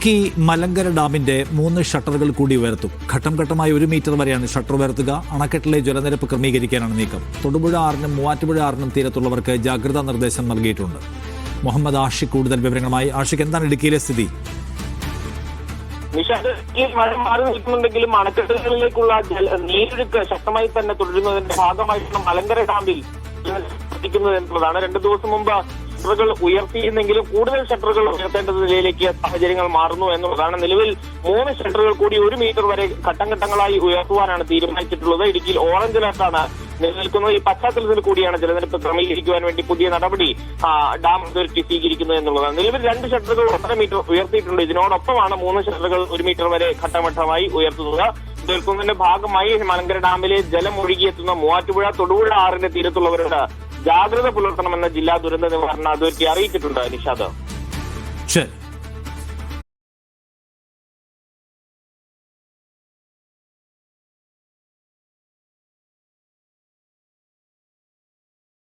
ഇടുക്കി മലങ്കര ഡാമിന്റെ 3 ഷട്ടറുകൾ കൂടി ഉയർത്തും. ഘട്ടം ഘട്ടമായി 1 മീറ്റർ വരെയാണ് ഷട്ടർ ഉയർത്തുക. അണക്കെട്ടിലെ ജലനിരപ്പ് ക്രമീകരിക്കാനാണ് നീക്കം. തൊടുപുഴ ആറിനും മൂവാറ്റുപുഴ ആറിനും തീരത്തുള്ളവർക്ക് ജാഗ്രതാ നിർദ്ദേശം നൽകിയിട്ടുണ്ട്. മുഹമ്മദ് ആഷിഖ് കൂടുതൽ വിവരങ്ങളുമായി. ആഷിഖ്, എന്താണ് ഇടുക്കിയിലെ സ്ഥിതി? മഴ മാറി നിൽക്കുന്നുണ്ടെങ്കിലും അണക്കെട്ടുകളിലേക്കുള്ള നീരൊഴുക്ക് ശക്തമായി തന്നെ തുടരുന്നതിന്റെ ഭാഗമായിട്ടാണ് മലങ്കര ഡാമിൽ എത്തിക്കുന്നത് എന്നുള്ളതാണ്. 2 ദിവസം മുമ്പ് ഷട്ടറുകൾ ഉയർത്തിയിരുന്നെങ്കിലും കൂടുതൽ ഷട്ടറുകൾ ഉയർത്തേണ്ട നിലയിലേക്ക് സാഹചര്യങ്ങൾ മാറുന്നു എന്നുള്ളതാണ്. നിലവിൽ 3 ഷട്ടറുകൾ കൂടി 1 മീറ്റർ വരെ ഘട്ടം ഘട്ടങ്ങളായി ഉയർത്തുവാനാണ് തീരുമാനിച്ചിട്ടുള്ളത്. ഇടുക്കിയിൽ ഓറഞ്ച് അലർട്ടാണ് നിലനിൽക്കുന്നത്. ഈ പശ്ചാത്തലത്തിൽ കൂടിയാണ് ജലനിരപ്പ് ക്രമീകരിക്കുവാൻ വേണ്ടി പുതിയ നടപടി ഡാം അതോറിറ്റി സ്വീകരിക്കുന്നത് എന്നുള്ളതാണ്. നിലവിൽ 2 ഷട്ടറുകൾ 1.5 മീറ്റർ ഉയർത്തിയിട്ടുണ്ട്. ഇതിനോടൊപ്പമാണ് 3 ഷട്ടറുകൾ 1 മീറ്റർ വരെ ഘട്ടഘട്ടമായി ഉയർത്തുന്നത്. ഉയർത്തുന്നതിന്റെ ഭാഗമായി മലങ്കര ഡാമിലെ ജലം ഒഴുകിയെത്തുന്ന മൂവാറ്റുപുഴ തൊടുപുഴ ആറിന്റെ തീരത്തുള്ളവരോട് ജാഗ്രത പുലർത്തണമെന്ന് ജില്ലാ ദുരന്ത നിവാരണ അതോറിറ്റി അറിയിച്ചിട്ടുണ്ട്. നിഷാദ്. ശരി.